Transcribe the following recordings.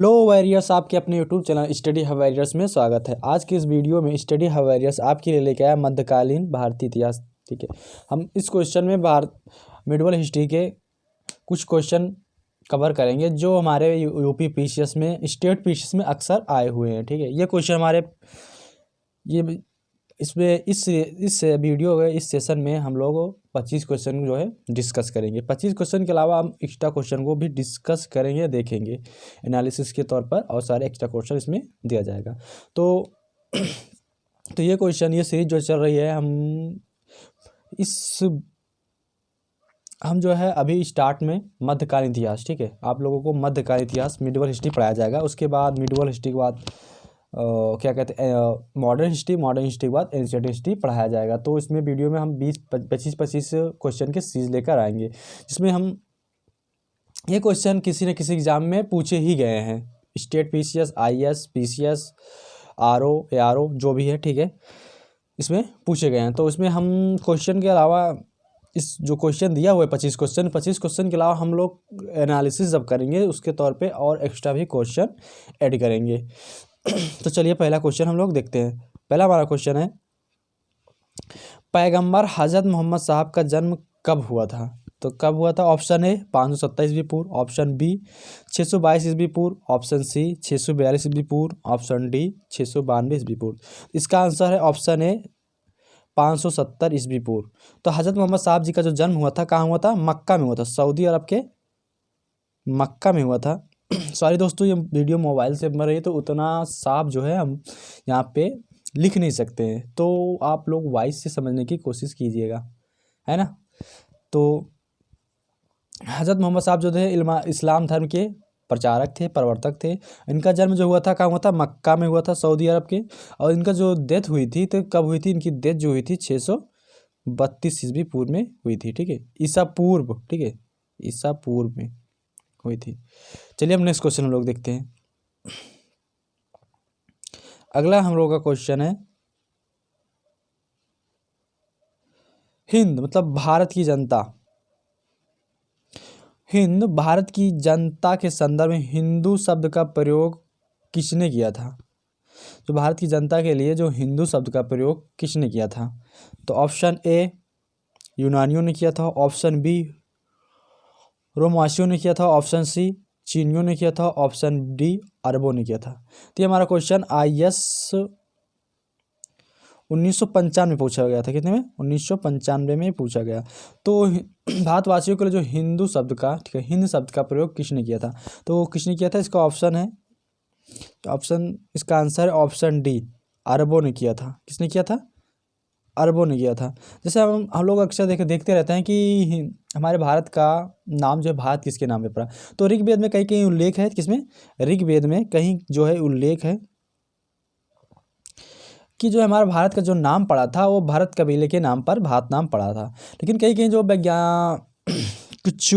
Hello warriors, आपके अपने YouTube channel study हवैरियर्स में स्वागत है। आज की इस वीडियो में स्टडी हवैरियर्स आपके लिए लेके आया मध्यकालीन भारतीय इतिहास। ठीक है, हम इस क्वेश्चन में भारत मिडिवल हिस्ट्री के कुछ क्वेश्चन कवर करेंगे जो हमारे यूपी पीसीएस में, स्टेट पीसीएस में अक्सर आए हुए हैं। ठीक है, ये क्वेश्चन हमारे ये इसमें इस वीडियो में, इस सेशन में हम लोग 25 क्वेश्चन जो है डिस्कस करेंगे। 25 क्वेश्चन के अलावा हम एक्स्ट्रा क्वेश्चन को भी डिस्कस करेंगे, देखेंगे एनालिसिस के तौर पर, और सारे एक्स्ट्रा क्वेश्चन इसमें दिया जाएगा। तो ये क्वेश्चन, ये सीरीज जो चल रही है, हम जो है अभी स्टार्ट में मध्यकालीन इतिहास। ठीक है, आप लोगों को मध्यकालीन इतिहास, मिडिवल हिस्ट्री पढ़ाया जाएगा। उसके बाद मिडिवल हिस्ट्री के बाद क्या कहते हैं, मॉडर्न हिस्ट्री के बाद एंशिएंट हिस्ट्री पढ़ाया जाएगा। तो इसमें वीडियो में हम 25 क्वेश्चन के सीरीज लेकर आएंगे, जिसमें हम ये क्वेश्चन किसी न किसी एग्जाम में पूछे ही गए हैं। State PCS, IAS, PCS, RO, ARO जो भी है, ठीक है, इसमें पूछे गए हैं। तो इसमें हम क्वेश्चन के अलावा, इस जो क्वेश्चन दिया हुआ है 25 क्वेश्चन के अलावा हम लोग एनालिसिस जब करेंगे उसके तौर पे और एक्स्ट्रा भी क्वेश्चन ऐड करेंगे। तो चलिए पहला क्वेश्चन हम लोग देखते हैं। पहला हमारा क्वेश्चन है, पैगंबर हजरत मोहम्मद साहब का जन्म कब हुआ था? तो कब हुआ था? ऑप्शन ए 527 ईस्वी पूर्व, ऑप्शन बी 622 ईस्वी पूर्व, ऑप्शन सी 642 ईस्वी पूर्व, ऑप्शन डी 692 ईस्वी पूर्व। इसका आंसर है ऑप्शन ए 570 ईस्वी पूर्व। तो हजरत मोहम्मद साहब जी का जो जन्म हुआ था, कहाँ हुआ था? मक्का में हुआ था, सऊदी अरब के मक्का में हुआ था। सॉरी दोस्तों, ये वीडियो मोबाइल से बन रही है तो उतना साफ जो है हम यहाँ पे लिख नहीं सकते हैं, तो आप लोग वॉइस से समझने की कोशिश कीजिएगा, है ना। तो हज़रत मोहम्मद साहब जो थे इस्लाम धर्म के प्रचारक थे, प्रवर्तक थे। इनका जन्म जो हुआ था, कहाँ हुआ था? मक्का में हुआ था, सऊदी अरब के। और इनका जो डेथ हुई थी, तो कब हुई थी? इनकी डेथ जो हुई थी 632 ईस्वी पूर्व में हुई थी। ठीक है, ईसा पूर्व, ठीक है, ईसा पूर्व में हुई थी। चलिए हम नेक्स्ट क्वेश्चन हम लोग देखते हैं। अगला हम लोग का क्वेश्चन है, हिंद मतलब भारत की जनता, हिंद भारत की जनता के संदर्भ में हिंदू शब्द का प्रयोग किसने किया था? तो भारत की जनता के लिए जो हिंदू शब्द का प्रयोग किसने किया था? तो ऑप्शन ए यूनानियों ने किया था, ऑप्शन बी रोमासियों ने किया था, ऑप्शन सी चीनियों ने किया था, ऑप्शन डी अरबों ने किया था। तो ये हमारा क्वेश्चन आईएएस 1995 में पूछा गया था। कितने में? 1995 में पूछा गया। तो भारतवासियों के लिए जो हिंदू शब्द का, ठीक है, हिंद शब्द का प्रयोग किसने किया था? तो किसने किया था? इसका ऑप्शन है, इसका आंसर है ऑप्शन डी, अरबों ने किया था। किसने किया था? अरबों ने किया था। जैसे हम लोग अक्सर देखते रहते हैं कि हमारे भारत का नाम जो है, भारत किसके नाम पे पड़ा? तो ऋग्वेद में कहीं कहीं उल्लेख है, किसमें? ऋग्वेद में कहीं जो है उल्लेख है कि जो हमारा भारत का जो नाम पड़ा था वो भरत कबीले के नाम पर भारत नाम पड़ा था। लेकिन कहीं कहीं जो विज्ञान कुछ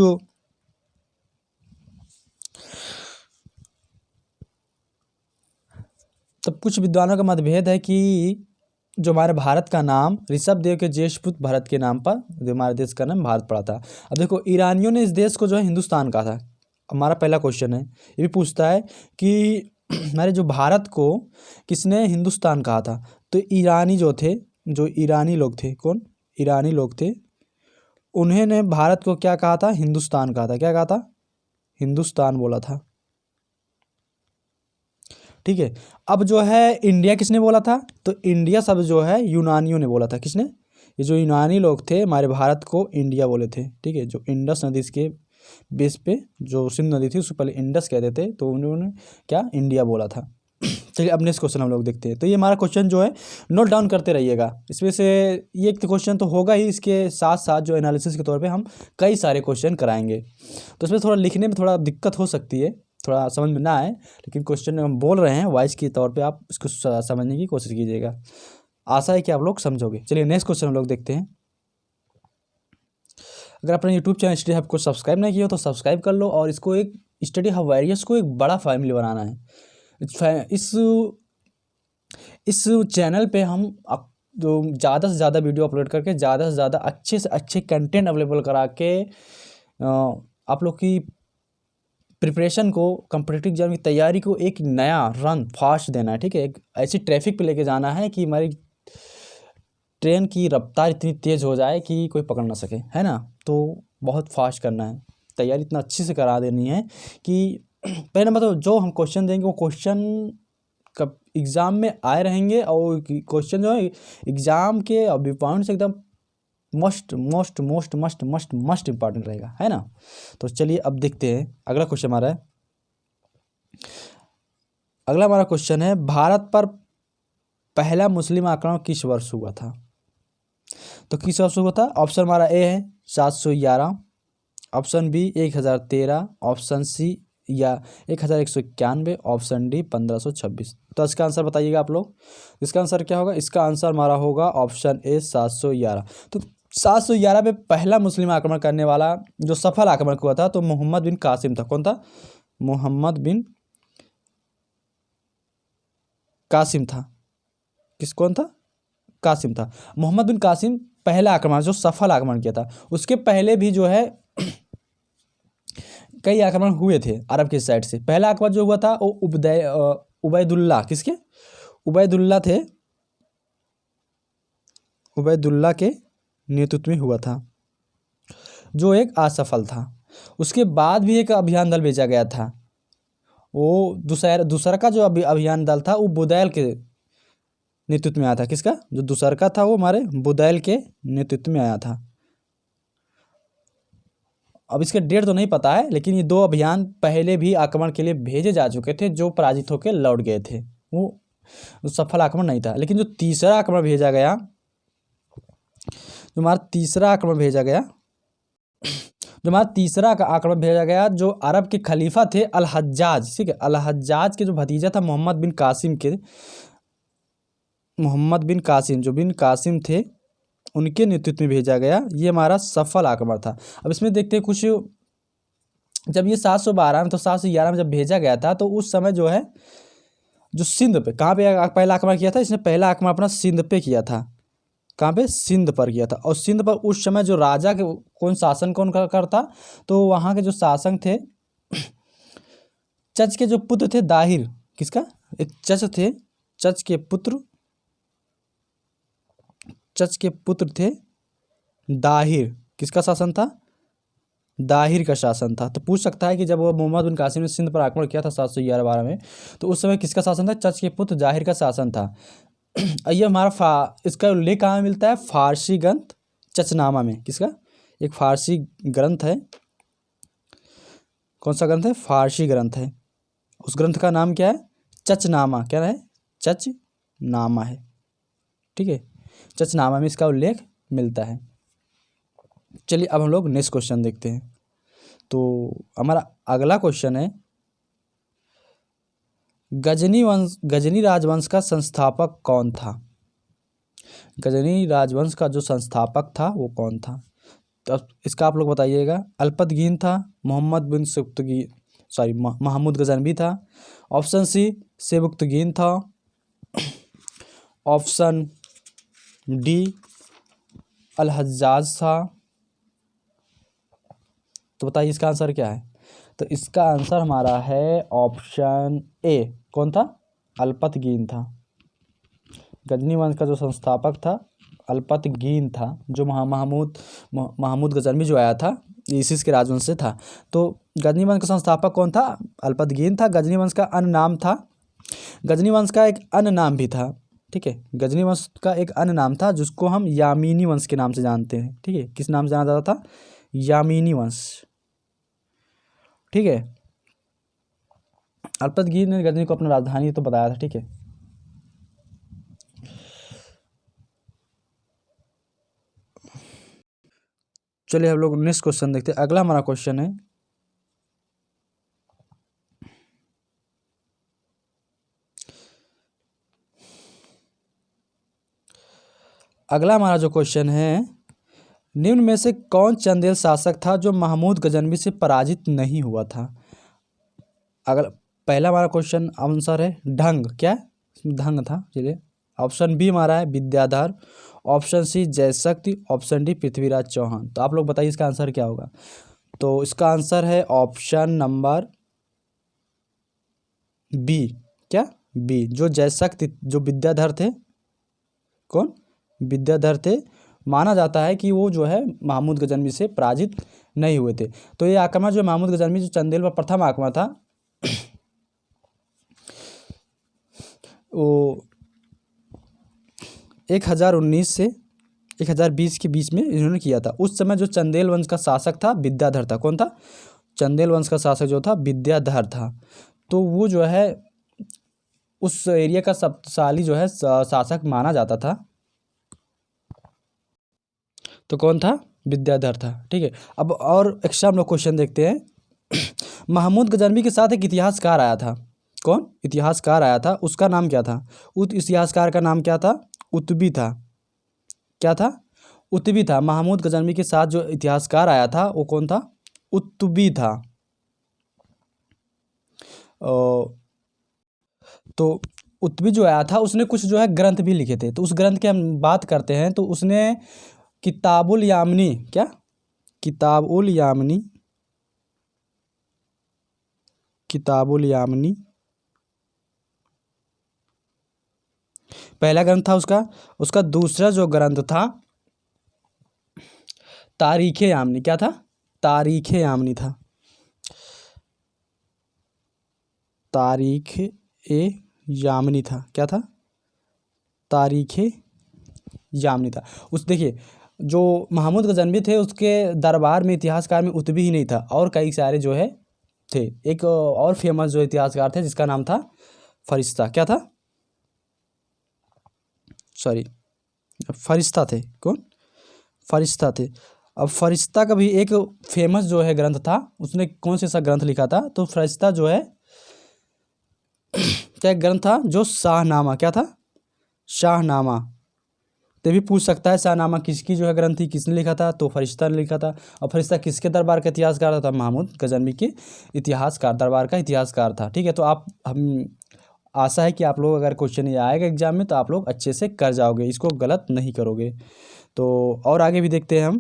तब कुछ विद्वानों का मतभेद है कि जो हमारे भारत का नाम ऋषभ देव के ज्येष्ठ पुत्र भरत के नाम पर जो हमारे देश का नाम भारत पड़ा था। अब देखो, ईरानियों ने इस देश को जो है हिंदुस्तान कहा था। हमारा पहला क्वेश्चन है, ये भी पूछता है कि हमारे जो भारत को किसने हिंदुस्तान कहा था? तो ईरानी जो थे, जो ईरानी लोग थे, कौन? ईरानी लोग थे, उन्होंने भारत को क्या कहा था? हिंदुस्तान कहा था। क्या कहा था? हिंदुस्तान बोला था। ठीक है, अब जो है इंडिया किसने बोला था? तो इंडिया शब्द जो है यूनानियों ने बोला था। किसने? ये जो यूनानी लोग थे, हमारे भारत को इंडिया बोले थे। ठीक है, जो इंडस नदी के बेस पे, जो सिंधु नदी थी उसको पहले इंडस कहते थे, तो उन्होंने क्या? इंडिया बोला था। चलिए अब नेक्स्ट क्वेश्चन हम लोग देखते हैं। तो ये हमारा क्वेश्चन जो है नोट डाउन करते रहिएगा। इसमें से ये एक क्वेश्चन तो होगा ही, इसके साथ साथ जो एनालिसिस के तौर पे हम कई सारे क्वेश्चन कराएंगे। तो इसमें थोड़ा लिखने में थोड़ा दिक्कत हो सकती है, थोड़ा समझ में ना आए, लेकिन क्वेश्चन हम बोल रहे हैं वॉइस के तौर पे, आप इसको समझने की कोशिश कीजिएगा। आशा है कि आप लोग समझोगे। चलिए नेक्स्ट क्वेश्चन हम लोग देखते हैं। अगर अपने यूट्यूब चैनल स्टडी हब को सब्सक्राइब नहीं किया तो सब्सक्राइब कर लो, और इसको एक स्टडी हब वैरियर्स को एक बड़ा फैमिली बनाना है। इस चैनल पे हम जो ज़्यादा से ज़्यादा वीडियो अपलोड करके, ज़्यादा से ज़्यादा अच्छे से अच्छे कंटेंट अवेलेबल करा के आप लोग की प्रिपरेशन को, कॉम्पिटिटिव एग्जाम की तैयारी को एक नया रन फास्ट देना है, ठीक है। एक ऐसी ट्रैफिक पे लेके जाना है कि हमारी ट्रेन की रफ्तार इतनी तेज़ हो जाए कि कोई पकड़ ना सके, है ना। तो बहुत फास्ट करना है, तैयारी इतना अच्छे से करा देनी है कि पहले नंबर तो जो हम क्वेश्चन देंगे वो क्वेश्चन कब एग्ज़ाम में आए रहेंगे, और क्वेश्चन जो है एग्ज़ाम के पॉइंट से एकदम must most most must must must important रहेगा, है ना। तो चलिए अब देखते हैं अगला क्वेश्चन हमारा है। अगला हमारा क्वेश्चन है, भारत पर पहला मुस्लिम आक्रमण किस वर्ष हुआ था। तो किस वर्ष हुआ था। ऑप्शन हमारा ए है 711, ऑप्शन बी 1013, ऑप्शन सी या 1191, ऑप्शन डी 1526। तो इसका आंसर बताइएगा आप लोग। इसका आंसर क्या होगा। इसका आंसर हमारा होगा ऑप्शन ए 711। तो 711 पे पहला मुस्लिम आक्रमण करने वाला जो सफल आक्रमण हुआ था तो मोहम्मद बिन कासिम था। कौन था। मोहम्मद बिन कासिम था। कौन था। कासिम था। मोहम्मद बिन कासिम पहला आक्रमण जो सफल आक्रमण किया था। उसके पहले भी जो है कई आक्रमण हुए थे अरब की साइड से। पहला आक्रमण जो हुआ था वो उबैदुल्ला किसके। उबैदुल्ला थे। उबैदुल्ला के नेतृत्व में हुआ था जो एक असफल था। उसके बाद भी एक अभियान दल भेजा गया था। वो दूसरा का जो अभियान दल था वो बुदैल के नेतृत्व में आया था। किसका। जो दूसरा का था वो हमारे बुदैल के नेतृत्व में आया था। अब इसके डेट तो नहीं पता है, लेकिन ये दो अभियान पहले भी आक्रमण के लिए भेजे जा चुके थे जो पराजित होकर लौट गए थे। वो सफल आक्रमण नहीं था। लेकिन जो तीसरा आक्रमण भेजा गया, जो हमारा तीसरा आक्रमण भेजा गया जो अरब के खलीफा थे अल हज्जाज, ठीक है। अल हज्जाज के जो भतीजा था मोहम्मद बिन कासिम जो बिन कासिम थे उनके नेतृत्व में भेजा गया। ये हमारा सफल आक्रमण था। अब इसमें देखते हैं कुछ, जब ये 712 में तो 711 में जब भेजा गया था तो उस समय जो है जो सिंध पे, कहाँ पे पहला आक्रमण किया था। इसने पहला आक्रमण अपना सिंध पे किया था। कहाँ पे। सिंध पर किया था। और सिंध पर उस समय जो राजा के शासन कौन करता तो वहाँ के जो शासक थे चच के जो पुत्र थे दाहिर। किसका। एक चच थे। चच के पुत्र थे दाहिर। किसका शासन था। दाहिर का शासन था। तो पूछ सकता है कि जब वो मोहम्मद बिन कासिम ने सिंध पर आक्रमण किया था 711 में तो उस समय किसका शासन था। चच के पुत्र दाहिर का शासन था। ये हमारा इसका उल्लेख कहाँ मिलता है। फारसी ग्रंथ चचनामा में। किसका। एक फारसी ग्रंथ है। कौन सा ग्रंथ है। फारसी ग्रंथ है। उस ग्रंथ का नाम क्या है। चचनामा। क्या है। चचनामा है, ठीक है। चचनामा में इसका उल्लेख मिलता है। चलिए अब हम लोग नेक्स्ट क्वेश्चन देखते हैं। तो हमारा अगला क्वेश्चन है, गजनी राजवंश का संस्थापक कौन था। गजनी राजवंश का जो संस्थापक था वो कौन था। तो इसका आप लोग बताइएगा। अल्पतगीन था, महमूद गजनवी था, ऑप्शन सी सेबुक्तगीन था, ऑप्शन डी अल हज्जाज था। तो बताइए इसका आंसर क्या है। तो इसका आंसर हमारा है ऑप्शन ए। कौन था। अल्पतगीन था। गजनी वंश का जो संस्थापक था अल्पतगीन था। जो महमूद गजनवी जो आया था इसिस के राजवंश से था। तो गजनी वंश का संस्थापक कौन था। अल्पतगीन था। गजनी वंश का अन्य नाम था। गजनी वंश का एक अन्य नाम भी था, ठीक है। गजनी वंश का एक अन्य नाम था जिसको हम यामीनी वंश के नाम से जानते हैं, ठीक है। किस नाम से जाना जाता था। यामीनी वंश, ठीक है। अल्पतगीन ने गजनी को अपना राजधानी तो बताया था, ठीक है। चलिए हम लोग नेक्स्ट क्वेश्चन देखते हैं। अगला हमारा क्वेश्चन है, निम्न में से कौन चंदेल शासक था जो महमूद गजनवी से पराजित नहीं हुआ था। अगला पहला हमारा क्वेश्चन आंसर है ढंग। क्या ढंग था। चलिए ऑप्शन बी हमारा है Vidyadhar, option C Jayashakti, option D Prithviraj Chauhan. तो आप लोग बताइए इसका आंसर क्या होगा। तो इसका आंसर है ऑप्शन नंबर बी, क्या बी, जो जयशक्त जो विद्याधर थे, कौन, विद्याधर थे, माना जाता है कि वो जो है महमूद गजनवी से पराजित नहीं हुए थे। तो ये आक्रमण जो महमूद गजनवी जो चंदेल पर प्रथम आक्रमण था वो 1019 से 1020 के बीच में इन्होंने किया था। उस समय जो चंदेल वंश का शासक था विद्याधर था। कौन था? चंदेल वंश का शासक जो था विद्याधर था। तो वो जो है उस एरिया का शक्तिशाली जो है शासक माना जाता था। तो कौन था? विद्याधर था। ठीक है, अब और एक्स्ट्रा हम लोग क्वेश्चन देखते हैं। महमूद गजनवी के साथ एक इतिहासकार आया था। कौन इतिहासकार आया था? उसका नाम क्या था? उस इतिहासकार का नाम क्या था? उतबी था। क्या था? उतबी था। महमूद गजनवी के साथ जो इतिहासकार आया था वो कौन था? उतबी था। तो उतबी जो आया था उसने कुछ जो है ग्रंथ भी लिखे थे। तो उस ग्रंथ की हम बात करते हैं तो उसने किताबुल यामिनी, क्या किताबुल यामिनी, किताबुल यामिनी पहला ग्रंथ था उसका। उसका दूसरा जो ग्रंथ था तारीख यामिनी, क्या था? तारीख यामिनी था। तारीख ए यामिनी था। क्या था? तारीख यामिनी था। उस देखिए जो महमूद गजनवी थे उसके दरबार में इतिहासकार में उतबी ही नहीं था और कई सारे जो है थे। एक और फेमस जो इतिहासकार थे जिसका नाम था फरिश्ता। क्या था? सॉरी, फरिश्ता थे। कौन? फरिश्ता थे। अब फरिश्ता का भी एक फेमस जो है ग्रंथ था। उसने कौन से सा ग्रंथ लिखा था? तो फरिश्ता जो है क्या एक ग्रंथ था जो शाहनामा, क्या था? शाहनामा। तो भी पूछ सकता है शाहनामा किसकी जो है ग्रंथ थी, किसने लिखा था? तो फरिश्ता ने लिखा था। और फरिश्ता किसके दरबार का इतिहासकार था? महमूद गजनवी के इतिहासकार दरबार का इतिहासकार था। ठीक है, तो आप हम आशा है कि आप लोग अगर क्वेश्चन ये आएगा एग्जाम में तो आप लोग अच्छे से कर जाओगे, इसको गलत नहीं करोगे। तो और आगे भी देखते हैं हम।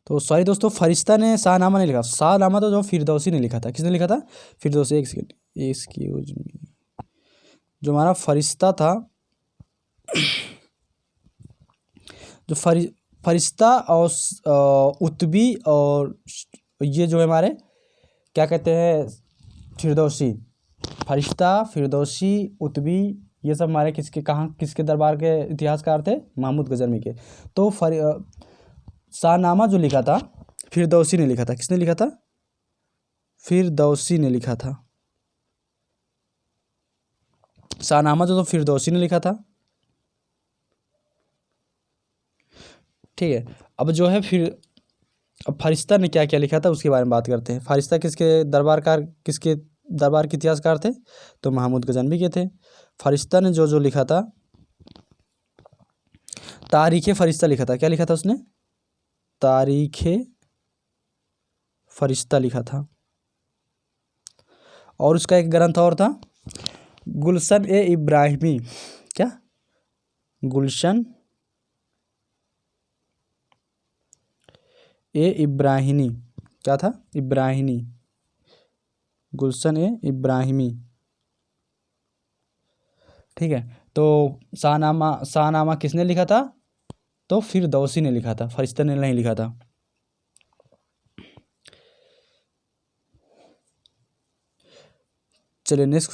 तो सॉरी दोस्तों, फरिश्ता ने शाहनामा नहीं लिखा। शाहनामा तो जो फिरदौसी ने लिखा था। किसने लिखा था? फिरदौसी। एक सेकंड, एक्सक्यूज मी। जो हमारा फरिश्ता था, जो फरिश्ता और उतबी और ये जो है हमारे क्या कहते हैं फिरदौसी, फरिश्ता, फिरदौसी, उतबी, ये सब हमारे किसके कहाँ किसके दरबार के इतिहासकार थे? महमूद गजनवी के। तो शाहनामा जो लिखा था फिरदौसी ने लिखा था। किसने लिखा था? फिरदौसी ने लिखा था। शाहनामा जो तो फिरदौसी ने लिखा था। ठीक है, अब जो है फिर अब फरिश्ता ने क्या क्या लिखा था उसके बारे में बात करते हैं। फरिश्ता किसके दरबार के इतिहासकार थे? तो महमूद गजनवी के थे। फरिश्ता ने जो जो लिखा था तारीख फरिश्ता लिखा था। क्या लिखा था उसने? तारीख फरिश्ता लिखा था। और उसका एक ग्रंथ और था गुलशन ए इब्राहिमी। क्या? गुलशन ए इब्राहिमी। क्या था? इब्राहिमी। गुलशन ए इब्राहिमी। ठीक है, तो शाहनामा किसने लिखा था? तो फिरदौसी ने लिखा था, फरिश्ता ने नहीं लिखा था। चलिए नेक्स्ट।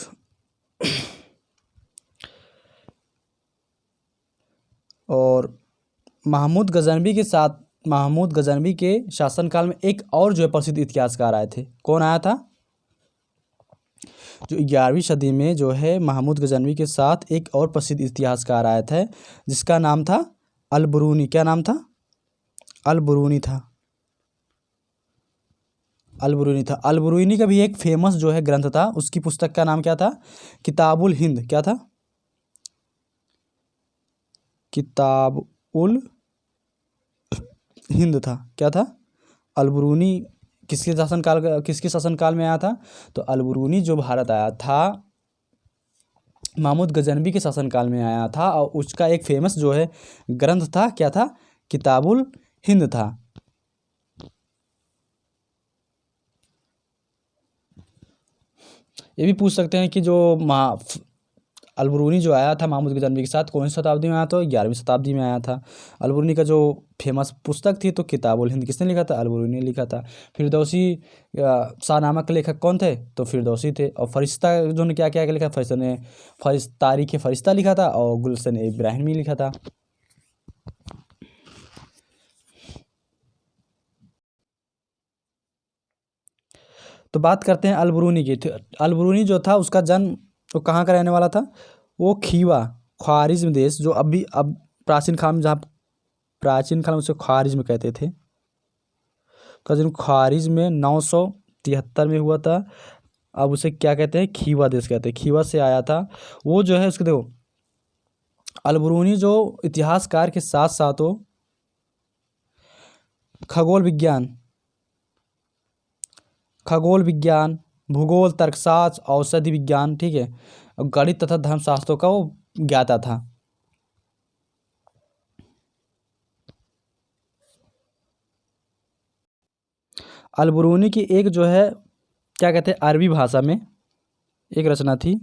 और महमूद गजनवी के शासनकाल में एक और जो है प्रसिद्ध इतिहासकार आए थे। कौन आया था? जो 11वीं सदी में जो है महमूद गजनवी के साथ एक और प्रसिद्ध इतिहासकार आया था जिसका नाम था अल-बुरूनी। क्या नाम था? अल-बुरूनी था। अल-बुरूनी था। अल-बुरूनी का भी एक फेमस जो है ग्रंथ था। उसकी पुस्तक का नाम क्या था? किताबुल हिंद। क्या था? किताबुल हिंद था। क्या था? अल-बुरूनी किसके शासनकाल में आया था? तो अल-बुरूनी जो भारत आया था महमूद गजनवी के शासनकाल में आया था और उसका एक फेमस जो है ग्रंथ था। क्या था? किताबुल हिंद था। ये भी पूछ सकते हैं कि जो अलबरूनी जो आया था महमूद गजनवी के साथ कौन सी शताब्दी में आया था? 11वीं शताब्दी में आया था। अलबरूनी का जो फेमस पुस्तक थी तो किताबुल हिंद किसने लिखा था? अलबरूनी ने लिखा था। फिरदौसी शाहनामा के लेखक कौन थे? तो फिरदौसी थे। और फरिश्ता जो ने क्या क्या लिखा? फरिश्ता ने तारीख फरिश्ता लिखा था और गुलशन इब्राहिमी लिखा था। तो बात करते हैं अलबरूनी की। अलबरूनी जो था उसका जन्म वो कहाँ का रहने वाला था? वो खीवा ख्वारिज्म देश, जो अभी अब प्राचीन काल में, जहाँ प्राचीन काल में उसे ख्वारिज्म कहते थे, का जन्म ख्वारिज्म में 973 में हुआ था। अब उसे क्या कहते हैं? खीवा देश कहते हैं। खीवा से आया था वो। जो है उसके देखो, अलबरूनी जो इतिहासकार के साथ साथ वो खगोल विज्ञान, भूगोल, तर्कशास्त्र, औषधि विज्ञान, ठीक है, और गणित तथा धर्मशास्त्रों का वो ज्ञाता था। अलबरूनी की एक जो है क्या कहते हैं, अरबी भाषा में एक रचना थी।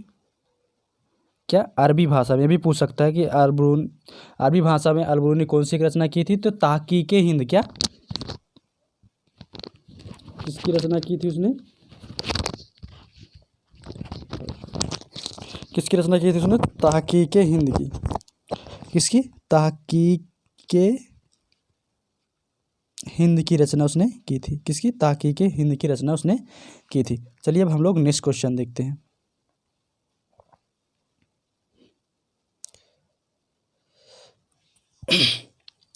क्या? अरबी भाषा में भी पूछ सकता है कि अरबी भाषा में अलबरूनी कौन सी एक रचना की थी? तो तहकीके हिंद। क्या किसकी रचना की थी उसने? किसकी रचना की थी उसने? तहकीके हिंद की। किसकी? तहकीके हिंद की रचना उसने की थी। किसकी? तहकीके हिंद की रचना उसने की थी। चलिए अब हम लोग नेक्स्ट क्वेश्चन देखते हैं।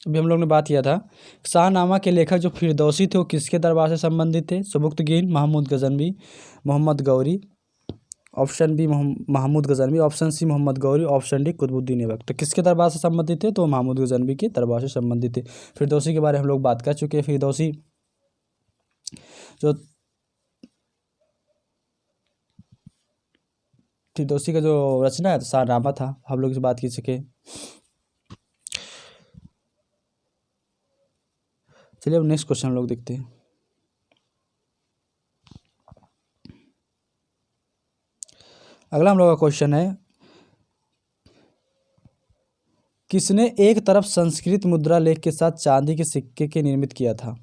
अभी हम लोग ने बात किया था शाहनामा के लेखक जो फिरदौसी थे वो किसके दरबार से संबंधित थे? Sabuktigin, Mahmud Ghaznavi, Mohammad Ghori. Option B Mahmud Ghaznavi, option C Mohammad Ghori, option D Qutbuddin Aibak. तो किसके दरबार से संबंधित थे? तो महमूद गजनवी के दरबार से संबंधित थे। फिरदौसी के बारे में हम लोग बात कर चुके हैं। फिरदौसी जो फिरदौसी का जो रचना है शाहनामा था, हम लोग इस बात की सके। चलिए अब नेक्स्ट क्वेश्चन हम लोग देखते हैं। अगला हम लोग का क्वेश्चन है, किसने एक तरफ संस्कृत मुद्रा लेख के साथ चांदी के सिक्के के निर्मित किया था?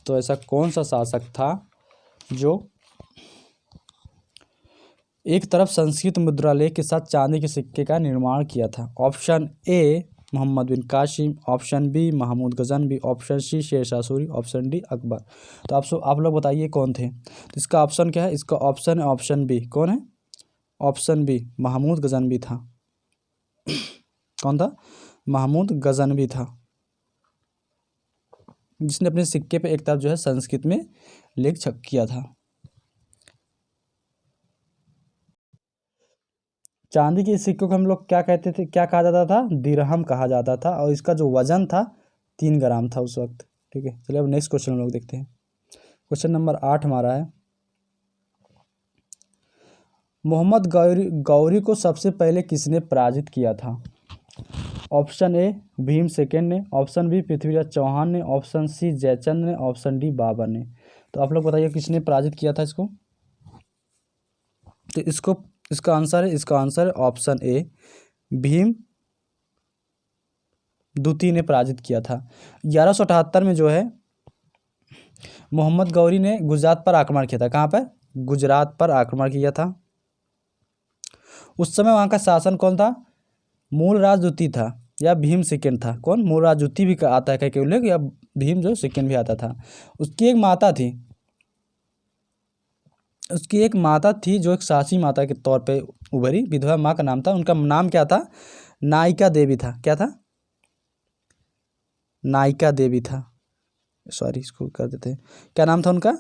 तो ऐसा कौन सा शासक था जो एक तरफ संस्कृत मुद्रा लेख के साथ चांदी के सिक्के का निर्माण किया था? Option A Mohammad bin Qasim, option B Mahmud Ghaznavi, option C Sher Shah Suri, option D Akbar. तो आप लोग बताइए कौन थे? तो इसका ऑप्शन क्या है? इसका ऑप्शन है ऑप्शन बी। कौन है? ऑप्शन बी महमूद गजनवी था। कौन था? महमूद गजनवी था, जिसने अपने सिक्के पे एक तरफ जो है संस्कृत में लेख छप किया था। चांदी के सिक्कों को हम लोग क्या कहते थे? क्या कहा जाता था? दिरहम कहा जाता था। और इसका जो वजन था 3 ग्राम था उस वक्त। ठीक है, चलिए अब नेक्स्ट क्वेश्चन हम लोग देखते हैं। क्वेश्चन नंबर 8 हमारा है, मोहम्मद गौरी को सबसे पहले किसने पराजित किया था? ऑप्शन ए भीम सेकेंड ने, ऑप्शन बी पृथ्वीराज चौहान ने, ऑप्शन सी जयचंद ने, ऑप्शन डी बाबर ने। तो आप लोग बताइए किसने पराजित किया था इसको? तो इसका आंसर है ऑप्शन ए भीम द्वितीय ने पराजित किया था। 1178 में जो है मोहम्मद गौरी ने गुजरात पर आक्रमण किया था। कहाँ पर? गुजरात पर आक्रमण किया था। उस समय वहाँ का शासन कौन था? मूलराज द्वितीय था या भीम सेकेंड था? कौन? मूलराज द्वितीय भी आता है कह उल्लेख, या भीम जो सेकेंड भी आता था। उसकी एक माता थी, जो एक सासी माता के तौर पे उभरी, विधवा माँ का नाम था। उनका नाम क्या था? नायिका देवी था। क्या था? नायिका देवी था। सॉरी, इसको कर देते हैं। क्या नाम था उनका?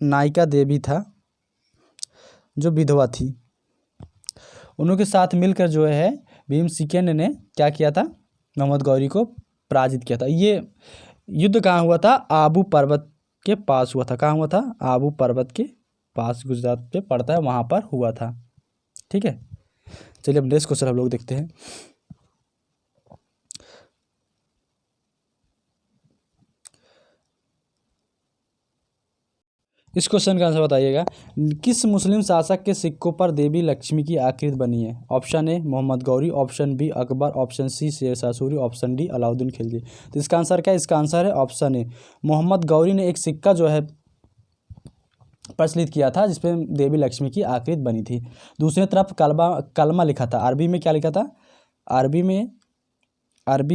नायिका देवी था, जो विधवा थी। उन्हों के साथ मिलकर जो है भीम सेकेंड ने क्या किया था? मोहम्मद गौरी को पराजित किया था। ये युद्ध कहाँ हुआ था? आबू पर्वत के पास हुआ था। कहाँ हुआ था? आबू पर्वत के पास, गुजरात पे पड़ता है, वहाँ पर हुआ था। ठीक है, चलिए अब नेक्स्ट क्वेश्चन हम लोग देखते हैं। इस क्वेश्चन का आंसर बताइएगा। किस मुस्लिम शासक के सिक्कों पर देवी लक्ष्मी की आकृति बनी है? Option A Mohammad Ghori, option B Akbar, option C Sher Shah Suri, option D Alauddin Khilji. तो इसका आंसर क्या है? इसका आंसर है ऑप्शन ए, मोहम्मद गौरी ने एक सिक्का जो है प्रचलित किया था जिसपे देवी लक्ष्मी की आकृति बनी थी। दूसरी तरफ कलमा लिखा था। अरबी में क्या लिखा था? अरबी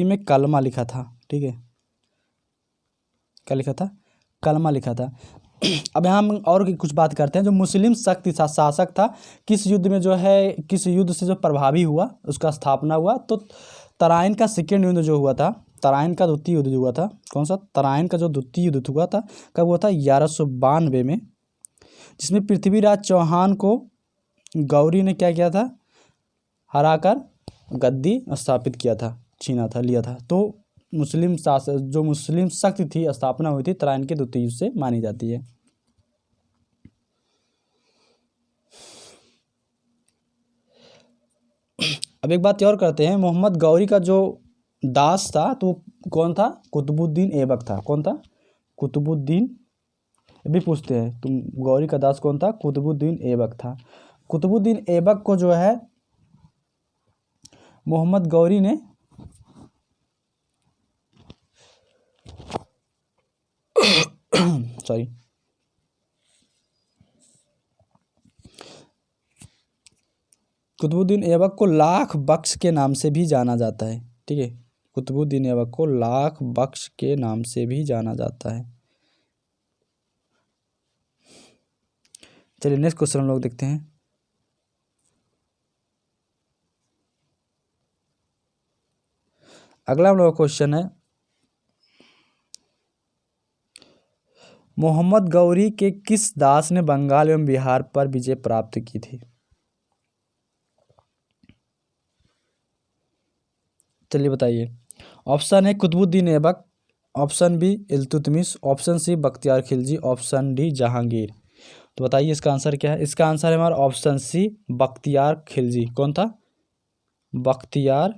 में कलमा लिखा था। ठीक है, क्या लिखा था? कलमा लिखा था। अब यहाँ हम और कुछ बात करते हैं। जो मुस्लिम शक्ति शासक था, किस युद्ध में जो है, किस युद्ध से जो प्रभावी हुआ, उसका स्थापना हुआ? तो तराइन का सेकेंड युद्ध जो हुआ था, तराइन का द्वितीय युद्ध जो हुआ था, कौन सा? तराइन का जो द्वितीय युद्ध हुआ था, कब हुआ था? 1192 में, जिसमें पृथ्वीराज चौहान को गौरी ने क्या किया था? हराकर गद्दी स्थापित किया था, छीना था, लिया था। तो मुस्लिम शासक, जो मुस्लिम शक्ति थी, स्थापना हुई थी तराइन के द्वितीय युद्ध से मानी जाती है। अब एक बात और करते हैं। मोहम्मद गौरी का जो दास था तो कौन था? कुतुबुद्दीन ऐबक था। कौन था? कुतुबुद्दीन। भी पूछते हैं तुम, गौरी का दास कौन था? कुतुबुद्दीन ऐबक था। कुतुबुद्दीन ऐबक को जो है मोहम्मद गौरी ने सॉरी, कुतुबुद्दीन ऐबक को लाख बख्श के नाम से भी जाना जाता है। ठीक है, कुतुबुद्दीन ऐबक को लाख बख्श के नाम से भी जाना जाता है। चलिए नेक्स्ट क्वेश्चन हम लोग देखते हैं। अगला हम लोग का क्वेश्चन है, मोहम्मद गौरी के किस दास ने बंगाल एवं बिहार पर विजय प्राप्त की थी? चलिए बताइए। ऑप्शन है Qutbuddin Aibak, option B Iltutmish, option C Bakhtiyar Khilji, option D Jahangir. तो बताइए इसका आंसर क्या है? इसका आंसर है हमारा ऑप्शन सी बख्तियार खिलजी। कौन था? बख्तियार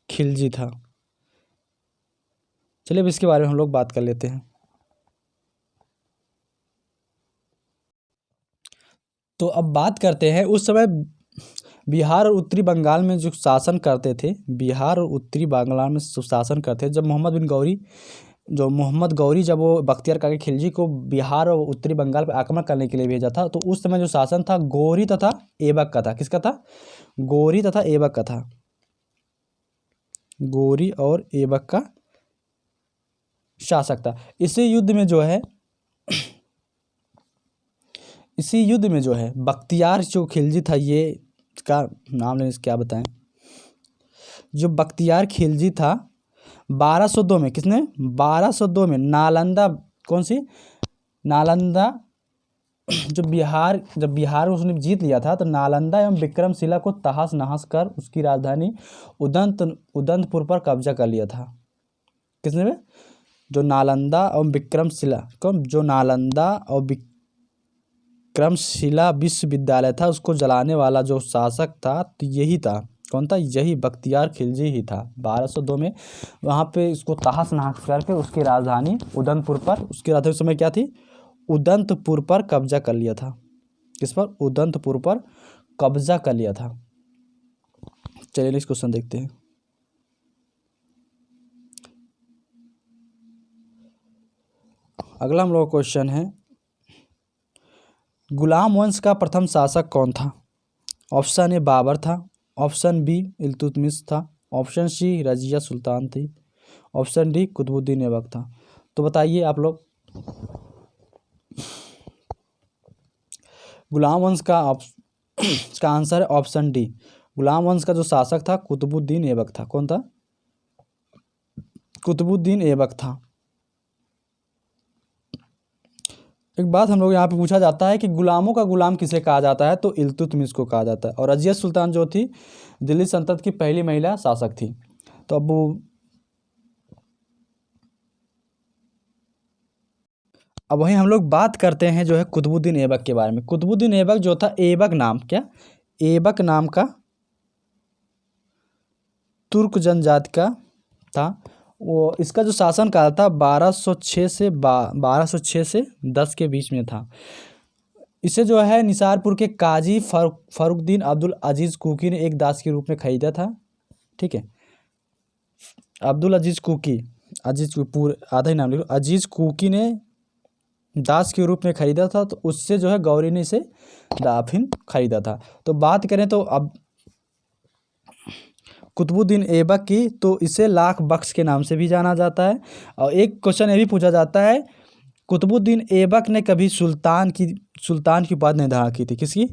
खिलजी था। चलिए अब इसके बारे में हम लोग बात कर लेते हैं। तो अब बात करते हैं, उस समय बिहार और उत्तरी बंगाल में जो शासन करते थे, बिहार और उत्तरी बंगाल में शासन करते थे, जब मोहम्मद गौरी जब वो बख्तियार काकी खिलजी को बिहार और उत्तरी बंगाल पर आक्रमण करने के लिए भेजा था, तो उस समय जो शासन था गौरी तथा ऐबक का था। किसका था? गौरी तथा ऐबक का था। गौरी और ऐबक का शासक था। इसी युद्ध में जो है बख्तियार जो खिलजी था, ये इसका नाम लेने से क्या बताएं, जो बख्तियार खिलजी था 1202 में, किसने? 1202 में नालंदा, कौन सी? नालंदा। जब बिहार उसने जीत लिया था, तो नालंदा एवं विक्रमशिला को तहस नहस कर उसकी राजधानी उदंतपुर पर कब्जा कर लिया था। किसने? जो नालंदा और विक्रमशिला विश्वविद्यालय था, उसको जलाने वाला जो शासक था तो यही था। कौन था? यही बख्तियार खिलजी ही था। 1202 में वहाँ पे इसको तहस नहस करके उसकी राजधानी उदंतपुर पर, उसकी राजधानी उस समय क्या थी? उदंतपुर पर कब्जा कर लिया था। किस पर? उदंतपुर पर कब्जा कर लिया था। चलिए नेक्स्ट क्वेश्चन देखते हैं। अगला हम लोग क्वेश्चन है, गुलाम वंश का प्रथम शासक कौन था? ऑप्शन ए बाबर था, ऑप्शन बी इल्तुतमिश था, ऑप्शन सी रजिया सुल्तान थी, ऑप्शन डी कुतुबुद्दीन ऐबक था। तो बताइए आप लोग। गुलाम वंश का इसका आंसर है ऑप्शन डी। गुलाम वंश का जो शासक था कुतुबुद्दीन ऐबक था। कौन था? कुतुबुद्दीन ऐबक था। एक बात हम लोग यहाँ पे पूछा जाता है कि गुलामों का गुलाम किसे कहा जाता है? तो इल्तुतमिश को कहा जाता है। और रजिया सुल्तान जो थी दिल्ली सल्तनत की पहली महिला शासक थी। तो अब वहीं हम लोग बात करते हैं जो है कुतुबुद्दीन ऐबक के बारे में। कुतुबुद्दीन ऐबक जो था, ऐबक नाम क्या? ऐबक नाम का तुर्क जनजाति का था। वो इसका जो शासन काल था 1206 से 10 के बीच में था। इसे जो है निसारपुर के काजी फरुखुद्दीन अब्दुल अजीज कुकी ने एक दास के रूप में खरीदा था। ठीक है, अब्दुल अजीज कुकी, अजीज पूरे आधा ही नाम लिखो, अजीज कुकी ने दास के रूप में खरीदा था, तो उससे जो है गौरी ने इसे दाफिन खरीदा था। तो बात करें तो अब कुतुबुद्दीन ऐबक की, तो इसे लाख बख्श के नाम से भी जाना जाता है। और एक क्वेश्चन ये भी पूछा जाता है, कुतुबुद्दीन ऐबक ने कभी सुल्तान की उपाधि नहीं धारण की थी। किसकी?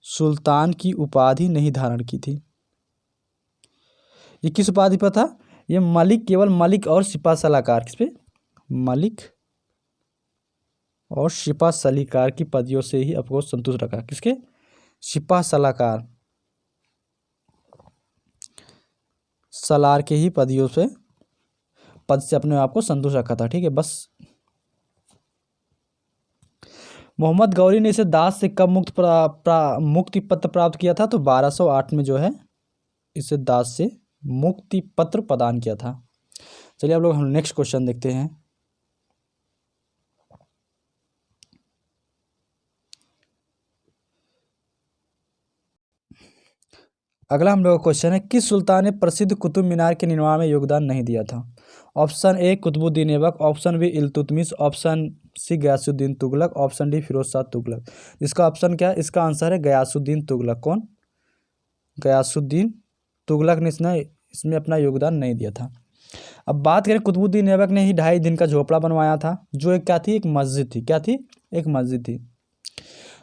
सुल्तान की उपाधि नहीं धारण की थी। ये किस उपाधि पर था? ये मलिक, केवल मलिक और सिपा सलाहकार, किस पे? मलिक और सिपा सलाहकार की पदवियों से ही आपको संतुष्ट रखा। किसके? सिपा सलाहकार, सलार के ही पद से अपने आप को संतुष्ट रखा था। ठीक है, बस। मोहम्मद गौरी ने इसे दास से कब मुक्ति पत्र प्राप्त किया था? तो 1208 में जो है इसे दास से मुक्ति पत्र प्रदान किया था। चलिए आप लोग हम नेक्स्ट क्वेश्चन देखते हैं। अगला हम लोग का क्वेश्चन है, किस सुल्तान ने प्रसिद्ध कुतुब मीनार के निर्माण में योगदान नहीं दिया था? Option A Qutbuddin Aibak, option B Iltutmish, option C Ghiyasuddin Tughlaq, option D Firoz Shah Tughlaq. इसका ऑप्शन क्या है? इसका आंसर है गयासुद्दीन तुगलक। कौन? गयासुद्दीन तुगलक ने इसमें अपना योगदान नहीं दिया था। अब बात करें, कुतुबुद्दीन ऐबक ने ही 2.5 दिन का झोपड़ा बनवाया था, जो एक क्या थी? एक मस्जिद थी। क्या थी? एक मस्जिद थी।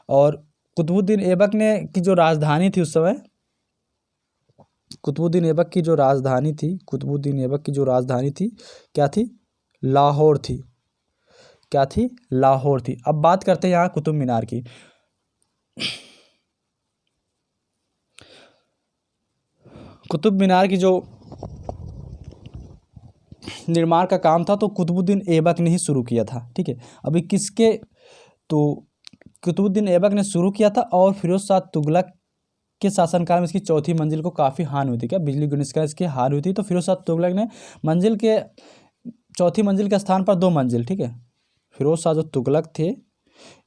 और कुतुबुद्दीन ऐबक ने की जो राजधानी थी उस समय, कुतुबुद्दीन ऐबक की जो राजधानी थी क्या थी? लाहौर थी। क्या थी? लाहौर थी। अब बात करते हैं यहाँ कुतुब मीनार की। कुतुब मीनार की जो निर्माण का काम था, तो कुतुबुद्दीन ऐबक ने ही शुरू किया था। ठीक है, अभी किसके? तो कुतुबुद्दीन ऐबक ने शुरू किया था, और फिरोज शाह तुगलक के शासनकाल में इसकी चौथी मंजिल को काफ़ी हानि हुई थी। क्या? बिजली गिरने से इसकी हानि हुई थी, तो फिरोज शाह तुगलक ने मंजिल के चौथी मंजिल के स्थान पर 2 मंजिल, ठीक है, फिरोज शाह जो तुगलक थे,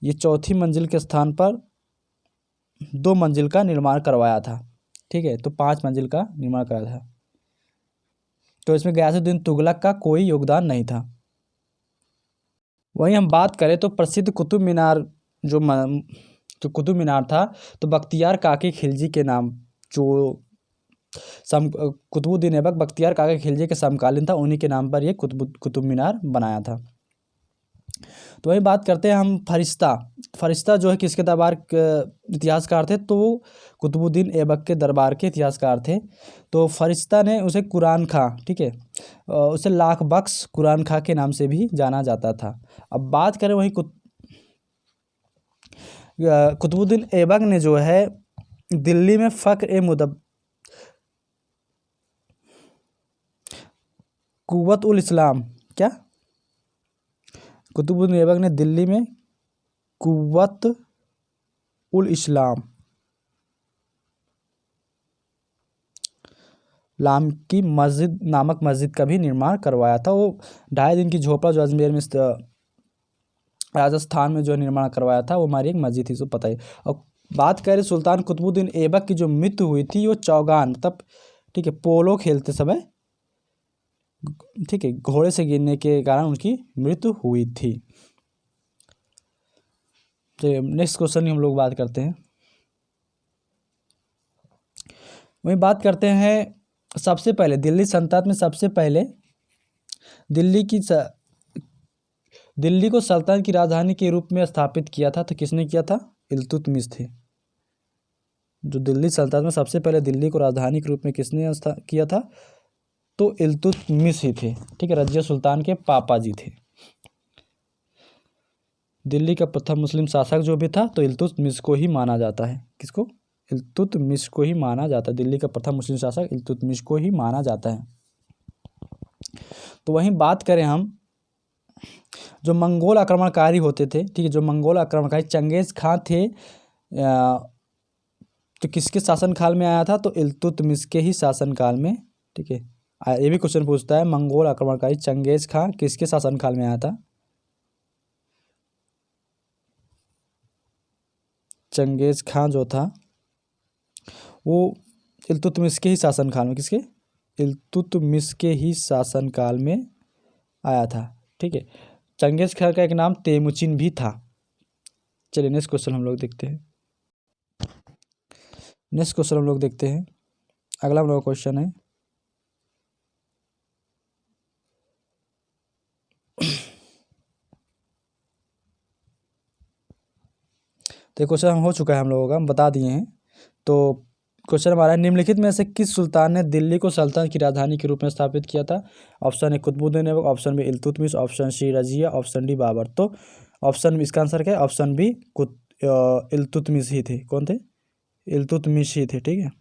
ये चौथी मंजिल के स्थान पर 2 मंजिल का निर्माण करवाया था। ठीक है, तो 5 मंजिल का निर्माण कराया था। तो इसमें गयासुद्दीन तुगलक का कोई योगदान नहीं था। वहीं हम बात करें तो प्रसिद्ध कुतुब मीनार जो कुतुब मीनार था, तो बख्तियार काकी खिलजी के नाम, जो कुतुबुद्दीन ऐबक बख्तियार काकी खिलजी के समकालीन था, उन्हीं के नाम पर ये कुतुब मीनार बनाया था। तो वही बात करते हैं हम फरिश्ता जो है किसके दरबार के इतिहासकार थे? तो कुतुबुद्दीन ऐबक के दरबार के इतिहासकार थे। तो फरिश्ता ने उसे कुरान खां, ठीक है, उसे लाख बख्श कुरान खां के नाम से भी जाना जाता था। अब बात करें वही कुतुबुद्दीन ऐबक ने जो है दिल्ली में कुव्वत उल इस्लाम, क्या? कुतुबुद्दीन ऐबक ने दिल्ली में कुव्वत उल इस्लाम लाम की मस्जिद नामक मस्जिद का भी निर्माण करवाया था। वो 2.5 दिन की झोपड़ा जो अजमेर में राजस्थान में जो निर्माण करवाया था, वो हमारी एक मस्जिद थी, सो पता ही। और बात करें सुल्तान कुतुबुद्दीन ऐबक की जो मृत्यु हुई थी, वो चौगान, मतलब ठीक है, पोलो खेलते समय, ठीक है, घोड़े से गिरने के कारण उनकी मृत्यु हुई थी। तो नेक्स्ट क्वेश्चन की हम लोग बात करते हैं। वही बात करते हैं, सबसे पहले दिल्ली सल्तनत में सबसे पहले दिल्ली को सल्तनत की राजधानी के रूप में स्थापित किया था, तो किसने किया था? इल्तुतमिश थे। जो दिल्ली सल्तनत में सबसे पहले दिल्ली को राजधानी के रूप में किसने किया था? तो इल्तुतमिश ही थे। ठीक है, रजिया सुल्तान के पापा जी थे। दिल्ली का प्रथम मुस्लिम शासक जो भी था, तो इल्तुतमिश को ही माना जाता है। किसको? इल्तुतमिश को ही माना जाता है। दिल्ली का प्रथम मुस्लिम शासक इल्तुतमिश को ही माना जाता है। तो वहीं बात करें हम, जो मंगोल आक्रमणकारी होते थे, ठीक है, जो मंगोल आक्रमणकारी चंगेज खां थे, तो किसके शासनकाल में आया था? तो इल्तुतमिश के ही शासनकाल में, ठीक है, ये भी क्वेश्चन पूछता है, मंगोल आक्रमणकारी चंगेज खां किसके शासनकाल में आया था? चंगेज खां जो था वो इल्तुतमिश के ही शासनकाल में, किसके? इल्तुतमिश के ही शासनकाल में आया था। ठीक है। चंगेज खां का एक नाम तेमुचिन भी था। चलिए नेक्स्ट क्वेश्चन हम लोग देखते हैं। अगला हम लोग क्वेश्चन है तो क्वेश्चन हम हो चुका है हम लोगों का, हम बता दिए हैं। तो क्वेश्चन हमारा है, निम्नलिखित में से किस सुल्तान ने दिल्ली को सल्तनत की राजधानी के रूप में स्थापित किया था? Option A Qutbuddin Aibak, option B Iltutmish, option C Razia, option D Babur. तो ऑप्शन इसका आंसर क्या है? ऑप्शन बी इल्तुतमिश ही थे। कौन थे? इल्तुतमिश ही थे। ठीक है।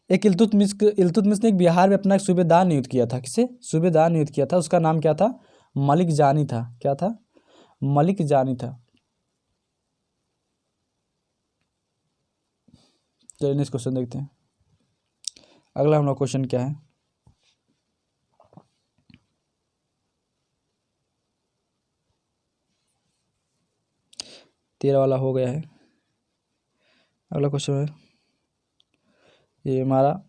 एक इल्तुतमिश ने एक बिहार में अपना एक सूबेदार नियुक्त किया था। किसे सूबेदार नियुक्त किया था? उसका नाम क्या था? मलिक जानी था। क्या था? मलिक जानी था। चलिए नेक्स्ट क्वेश्चन देखते हैं। अगला हम लोग क्वेश्चन क्या है? तेरह वाला हो गया है। अगला क्वेश्चन है ये हमारा,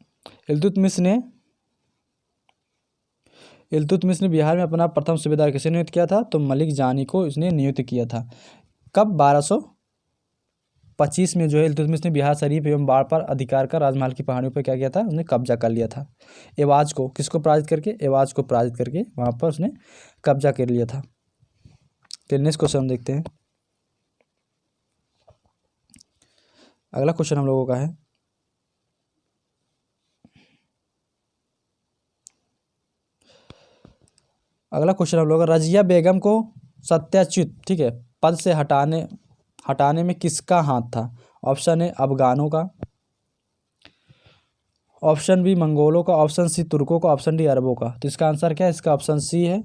इल्तुतमिश ने बिहार में अपना प्रथम सूबेदार किसे नियुक्त किया था? तो मलिक जानी को इसने नियुक्त किया था। कब? 1225 में जो है इल्तुतमिश ने बिहार शरीफ एवं बाढ़ पर अधिकार का राजमहल की पहाड़ियों पर क्या किया था? उसने कब्जा कर लिया था। एवाज को किसको पराजित करके? एवाज को पराजित करके वहाँ पर उसने कब्जा कर लिया था। तो नेक्स्ट क्वेश्चन हम देखते हैं। अगला क्वेश्चन हम लोगों का है, अगला क्वेश्चन हम लोग रजिया बेगम को सत्याच्युत, ठीक है, पद से हटाने में किसका हाथ था? ऑप्शन ए अफगानों का, ऑप्शन बी मंगोलों का, ऑप्शन सी तुर्कों का, ऑप्शन डी अरबों का। तो इसका आंसर क्या है? इसका ऑप्शन सी है,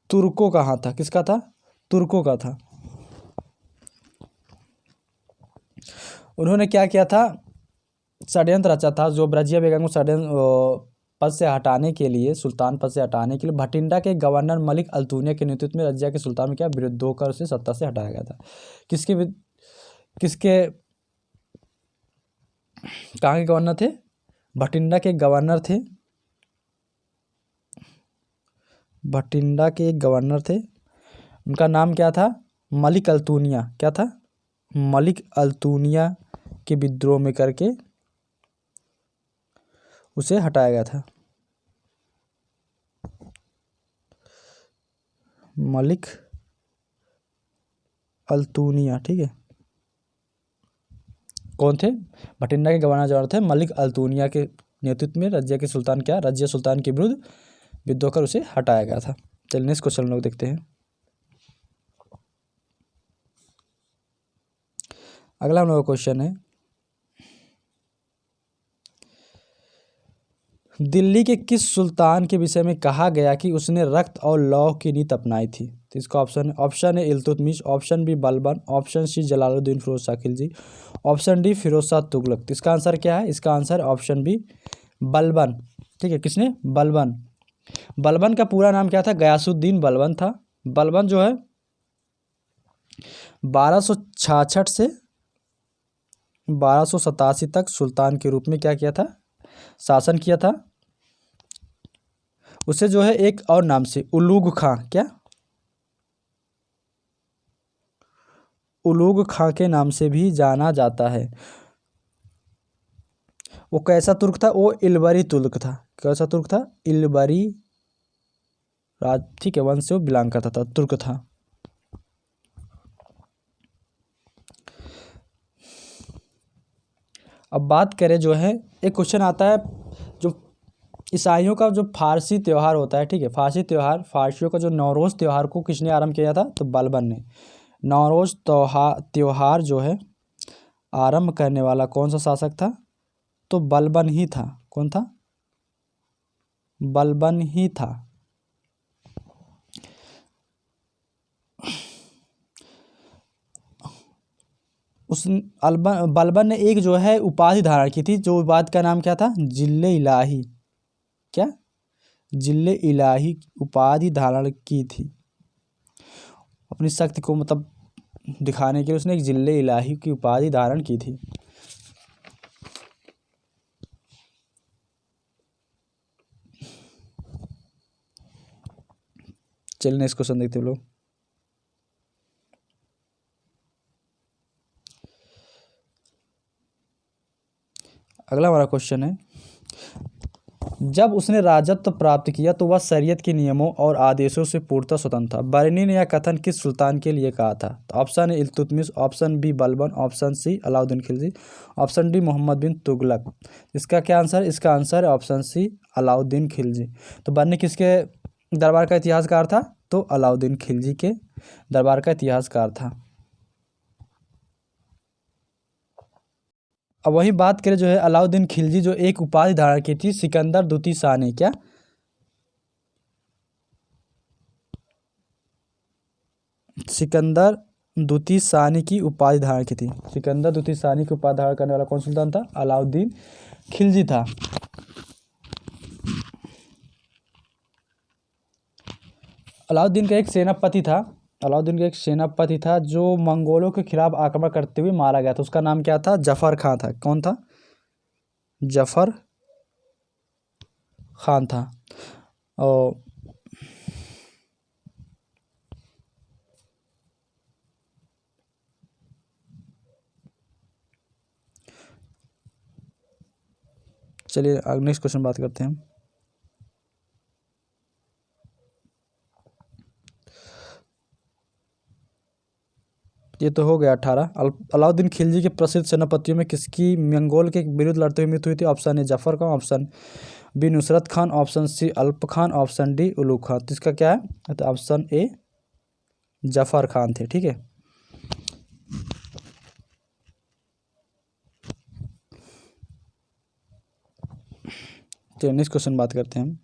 तुर्कों का हाथ था। किसका था? तुर्कों का था। उन्होंने क्या किया था? षड्यंत्र रचा था, जो रजिया बेगम को पद से हटाने के लिए, सुल्तान पद से हटाने के लिए भटिंडा के गवर्नर मलिक अल्तुनिया के नेतृत्व में रजिया के सुल्तान में क्या विरुद्ध होकर उसे सत्ता से हटाया गया था। किसके कहाँ के गवर्नर थे? भटिंडा के गवर्नर थे। भटिंडा के एक गवर्नर थे, उनका नाम क्या था? मलिक अल्तुनिया। क्या था? मलिक अल्तुनिया के विद्रोह में करके उसे हटाया गया था। मलिक अल्तुनिया। ठीक है। कौन थे? भटिंडा के गवर्नर जनरल थे मलिक अल्तुनिया के नेतृत्व में रजिया के सुल्तान रजिया सुल्तान के विरुद्ध विद्रोह होकर उसे हटाया गया था। चलिए नेक्स्ट क्वेश्चन हम लोग देखते हैं। अगला हम लोग का क्वेश्चन है, दिल्ली के किस सुल्तान के विषय में कहा गया कि उसने रक्त और लौह की नीति अपनाई थी? तो इसका ऑप्शन है Iltutmish, option B Balban, option C Jalaluddin Firoz Shah Khilji, option D Firoz Shah Tughlaq. तो इसका आंसर क्या है? इसका आंसर ऑप्शन बी बलबन। ठीक है। किसने? बलबन। बलबन का पूरा नाम क्या था? गयासुद्दीन बलबन था। बलबन जो है 1266 से 1287 तक सुल्तान के रूप में क्या किया था? शासन किया था। उसे जो है एक और नाम से उलूग खां, क्या? उलूग खां के नाम से भी जाना जाता है। वो कैसा तुर्क था? वो इलबरी तुर्क था। कैसा तुर्क था? इलबरी राज, ठीक है, वंश से वो बिलोंग करता था, तुर्क था। अब बात करें जो है, एक क्वेश्चन आता है, जो ईसाइयों का जो फारसी त्यौहार होता है, ठीक है, फारसियों का जो नौरोज़ त्यौहार को किसने आरंभ किया था? तो बलबन ने। नौरोज़ त्यौहार जो है आरंभ करने वाला कौन सा शासक था? तो बलबन ही था। कौन था? बलबन ही था। उस बलबन ने एक जो है उपाधि धारण की थी, जो उपाधि का नाम क्या था? जिल्ले इलाही। क्या? जिल्ले इलाही उपाधि धारण की थी। अपनी शक्ति को मतलब दिखाने के लिए उसने एक जिल्ले इलाही की उपाधि धारण की थी। चलिए नेक्स्ट क्वेश्चन देखते हैं लोग। अगला हमारा क्वेश्चन है, जब उसने राजत्व प्राप्त किया तो वह शरीयत के नियमों और आदेशों से पूर्णतः स्वतंत्र था। बर्नी ने यह कथन किस सुल्तान के लिए कहा था? तो option A Iltutmish, option B Balban, option C Alauddin Khilji, option D Muhammad bin Tughlaq. इसका क्या आंसर है? इसका आंसर है ऑप्शन सी अलाउद्दीन खिलजी। तो बर्नी किसके दरबार का इतिहासकार था? तो अलाउद्दीन खिलजी के दरबार का इतिहासकार था। अब वही बात करें जो है अलाउद्दीन खिलजी जो एक उपाधि धारण की थी सिकंदर द्वितीय शाह ने। क्या? सिकंदर द्वितीय शाह की उपाधि धारण की थी। सिकंदर द्वितीय शाह की उपाधि धारण करने वाला कौन सुल्तान था? अलाउद्दीन खिलजी था। अलाउद्दीन का एक सेनापति था। अलाउद्दीन का एक सेनापति था जो मंगोलों के खिलाफ आक्रमण करते हुए मारा गया था। उसका नाम क्या था? जफर खान था। कौन था? जफर खान था। और चलिए नेक्स्ट क्वेश्चन बात करते हैं। ये तो हो गया 18। अलाउद्दीन खिलजी के प्रसिद्ध सेनापतियों में किसकी मंगोल के विरुद्ध लड़ते हुए मृत्यु हुई थी? Option A Zafar Khan, option B Nusrat Khan, option C Alp Khan, option D Ulugh Khan. तो इसका क्या है? तो ऑप्शन ए जफर खान थे। ठीक है। चलिए नेक्स्ट क्वेश्चन बात करते हैं।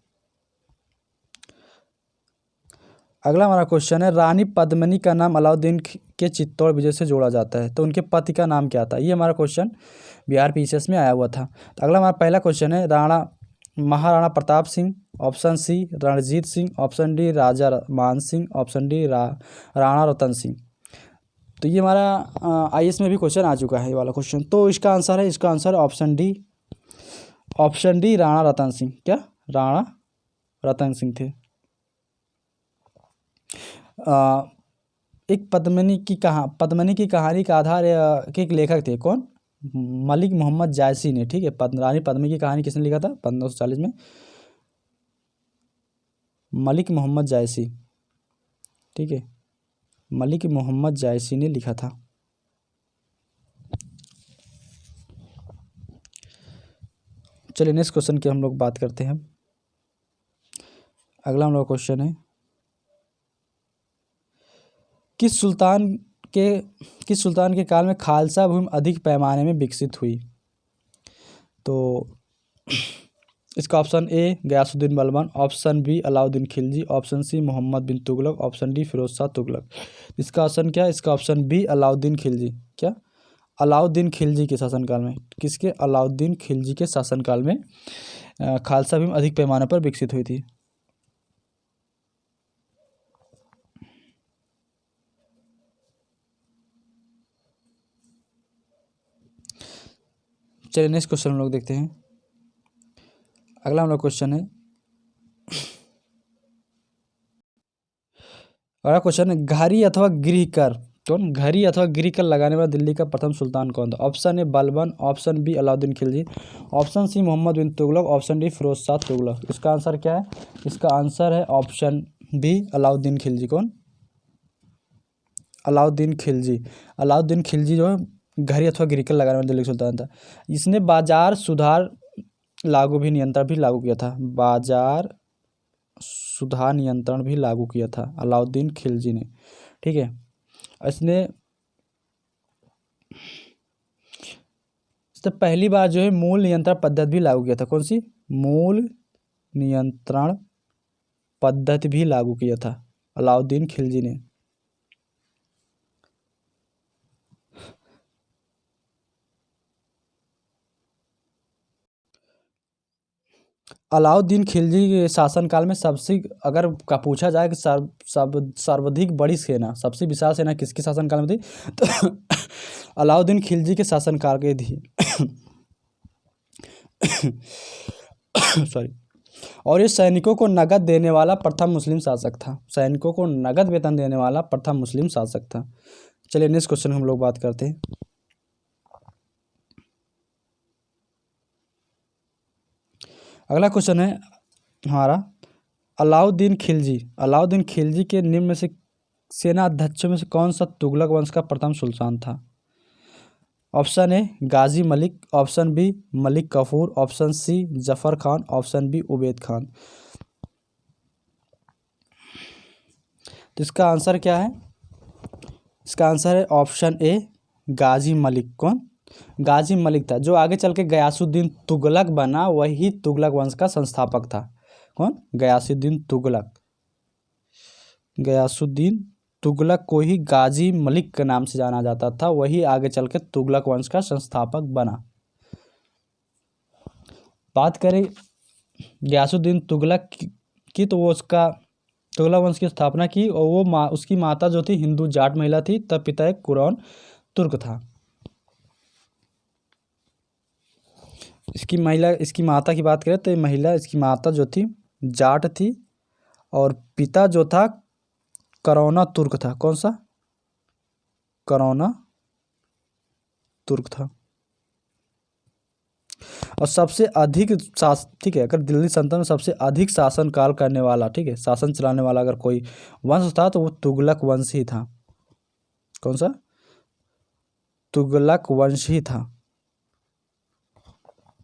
अगला हमारा क्वेश्चन है, रानी पद्मिनी का नाम अलाउद्दीन के चित्तौड़ विजय से जोड़ा जाता है, तो उनके पति का नाम क्या था? ये हमारा क्वेश्चन बिहार पीसीएस में आया हुआ था। तो अगला हमारा पहला क्वेश्चन है, Maharana Pratap Singh, option C Ranjit Singh, option D Raja Man Singh, option D Rana Ratan Singh. तो ये हमारा आईएएस में भी क्वेश्चन आ चुका है ये वाला क्वेश्चन। तो इसका आंसर है option D. Option D Rana Ratan Singh. क्या? राणा रतन सिंह थे। एक पद्मिनी की कहानी का आधार के एक लेखक थे। कौन? मलिक मोहम्मद जायसी ने। ठीक है। रानी पद्मिनी की कहानी किसने लिखा था? 1540 में मलिक मोहम्मद जायसी। ठीक है। मलिक मोहम्मद जायसी ने लिखा था। चलिए नेक्स्ट क्वेश्चन की हम लोग बात करते हैं। अगला हम लोग क्वेश्चन है, किस सुल्तान के काल में खालसा भूमि अधिक पैमाने में विकसित हुई? तो इसका option A Ghiyasuddin Balban, option B Alauddin Khilji, option C Mohammad bin Tughlaq, option D Firoz Shah Tughlaq. इसका ऑप्शन क्या है? इसका ऑप्शन बी अलाउद्दीन खिलजी। क्या? अलाउद्दीन खिलजी के शासनकाल में। किसके? अलाउद्दीन खिलजी के शासनकाल में खालसा भूमि अधिक पैमाने पर विकसित हुई थी। चलिए नेक्स्ट क्वेश्चन हम लोग देखते हैं। अगला हम लोग क्वेश्चन है, अगला क्वेश्चन है, घड़ी अथवा गृहकर कौन? घड़ी अथवा गृहकर लगाने वाला दिल्ली का प्रथम सुल्तान कौन था? Option A Balban, option B Alauddin Khilji, option C Mohammad bin Tughlaq, option D Firoz Shah Tughlaq. इसका आंसर क्या है? इसका आंसर है ऑप्शन बी अलाउद्दीन खिलजी। कौन? अलाउद्दीन खिलजी। अलाउद्दीन खिलजी जो है घड़ी अथवा गृहकर लगाने वाला दिल्ली का सुल्तान था। इसने बाजार सुधार नियंत्रण भी लागू किया था। बाजार सुधार नियंत्रण भी लागू किया था अलाउद्दीन खिलजी ने। ठीक है। इसने इससे पहली बार जो है मूल नियंत्रण पद्धति भी लागू किया था। कौन सी? मूल नियंत्रण पद्धति भी लागू किया था अलाउद्दीन खिलजी ने। अलाउद्दीन खिलजी के शासनकाल में सबसे अगर का पूछा जाए कि सर्वाधिक बड़ी सेना, सबसे विशाल सेना किसके शासनकाल में थी, तो अलाउद्दीन खिलजी के शासनकाल की थी। सॉरी। और ये सैनिकों को नगद देने वाला प्रथम मुस्लिम शासक था। सैनिकों को नगद वेतन देने वाला प्रथम मुस्लिम शासक था। चलिए नेक्स्ट क्वेश्चन हम लोग बात करते हैं। अगला क्वेश्चन है हमारा, अलाउद्दीन खिलजी के निम्न में से सेना अध्यक्षों में से कौन सा तुगलक वंश का प्रथम सुल्तान था? Option A Ghazi Malik, option B Malik Kafur, option C Zafar Khan, option B Ubaid Khan. तो इसका आंसर क्या है? इसका आंसर है ऑप्शन ए गाजी मलिक। कौन? गाजी मलिक था, जो आगे चल के गयासुद्दीन तुगलक बना, वही तुगलक वंश का संस्थापक था। कौन? गयासुद्दीन तुगलक। गयासुद्दीन तुगलक को ही गाजी मलिक के नाम से जाना जाता था, वही आगे चल के तुगलक वंश का संस्थापक बना। बात करें गयासुद्दीन तुगलक की, तो वो उसका तुगलक वंश की स्थापना की, और वो उसकी माता जो थी हिंदू जाट महिला थी, तब पिता एक कुरैन तुर्क था। इसकी माता की बात करें तो इसकी माता जो थी जाट थी, और पिता जो था करौना तुर्क था। कौन सा? करौना तुर्क था। और सबसे अधिक ठीक है, अगर दिल्ली सल्तनत में सबसे अधिक शासनकाल करने वाला, ठीक है, शासन चलाने वाला अगर कोई वंश था तो वो तुगलक वंश ही था। कौन सा? तुगलक वंश ही था।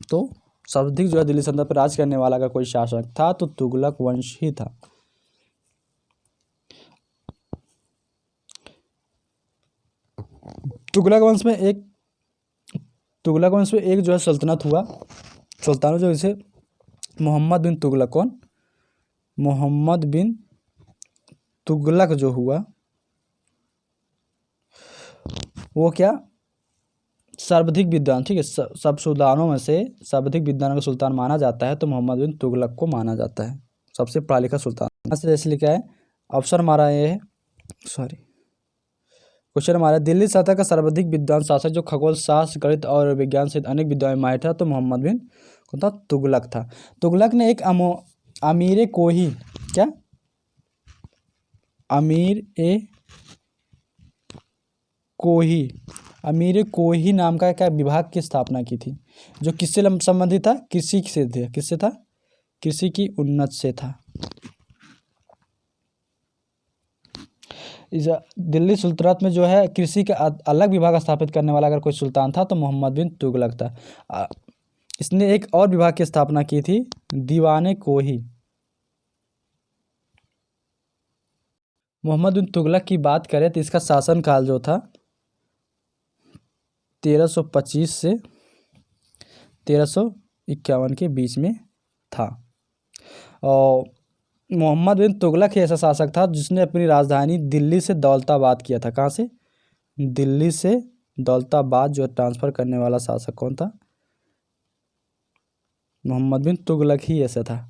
तो सर्वाधिक जो है दिल्ली सल्तनत पर राज करने वाला अगर कोई शासक था तो तुगलक वंश ही था। तुगलक वंश में एक जो है सल्तनत हुआ, सुल्तान जो इसे मोहम्मद बिन तुगलक। कौन? मोहम्मद बिन तुगलक जो हुआ, वो क्या सर्वाधिक विद्वान, ठीक है, सब सुल्तानों में से सर्वाधिक विद्वान का सुल्तान माना जाता है, तो मोहम्मद बिन तुगलक को माना जाता है सबसे पढ़ा लिखा सुल्तान। जैसे लिखा है ऑप्शन हमारा ये है, सॉरी, क्वेश्चन हमारा दिल्ली सल्तनत का सर्वाधिक विद्वान शासक जो खगोल शास्त्र, गणित और विज्ञान सहित अनेक विद्याओं में माहिर था, तो मोहम्मद बिन कौन था? तुगलक था। तुगलक ने एक अमीर कोही, क्या अमीर कोही नाम का क्या विभाग की स्थापना की थी, जो किससे संबंधित था? कृषि से थे। किससे था? कृषि की उन्नत से था। इस दिल्ली सुल्तानत में जो है कृषि का अलग विभाग स्थापित करने वाला अगर कोई सुल्तान था तो मोहम्मद बिन तुगलक था। इसने एक और विभाग की स्थापना की थी, दीवाने कोही। मोहम्मद बिन तुगलक की बात करें तो इसका शासनकाल जो था 1325 से 1351 के बीच में था। और मोहम्मद बिन तुगलक ही ऐसा शासक था जिसने अपनी राजधानी दिल्ली से दौलताबाद किया था। कहाँ से? दिल्ली से दौलताबाद जो ट्रांसफ़र करने वाला शासक कौन था? मोहम्मद बिन तुगलक ही ऐसा था।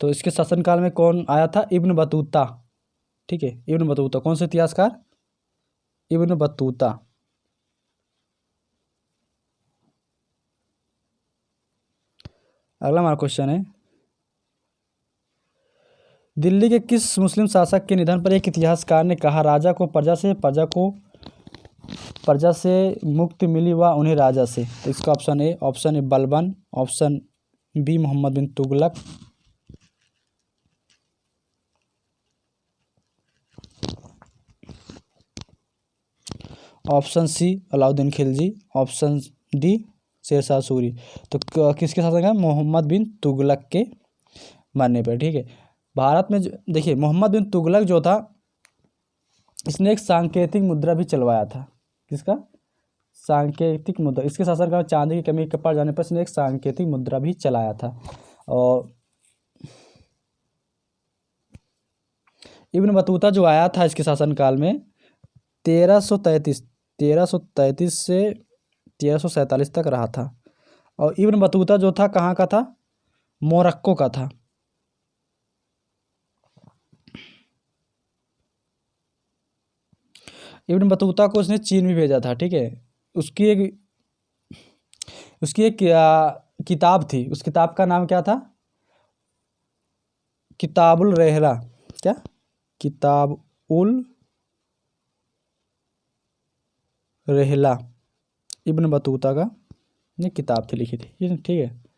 तो इसके शासनकाल में कौन आया था? Ibn Battuta. ठीक है, इब्न बतूता। कौन से इतिहासकार? Ibn Battuta. अगला हमारा क्वेश्चन है, दिल्ली के किस मुस्लिम शासक के निधन पर एक इतिहासकार ने कहा, राजा को प्रजा से मुक्ति मिली व उन्हें राजा से? तो इसका option A Balban, option B Mohammad bin Tughlaq, option C Alauddin Khilji, option D Sher Shah Suri. तो किसके शासक है? मोहम्मद बिन तुगलक के मरने पर। ठीक है, भारत में देखिए मोहम्मद बिन तुगलक जो था इसने एक सांकेतिक मुद्रा भी चलवाया था। किसका? सांकेतिक मुद्रा। इसके शासनकाल में चांदी की कमी पड़ जाने पर इसने एक सांकेतिक मुद्रा भी चलाया था। और इब्न बतूता जो आया था इसके शासनकाल में 1333 1333 से 1347 तक रहा था। और इब्न बतूता जो था कहाँ का था? मोरक्को का था। इब्न बतूता को उसने चीन भी भेजा था, ठीक है। उसकी एक किताब थी, उस किताब का नाम क्या था? किताबुल रहला। क्या? किताबुल रहला, इब्न बतूता का ये किताब थी, लिखी थी, ये ठीक है।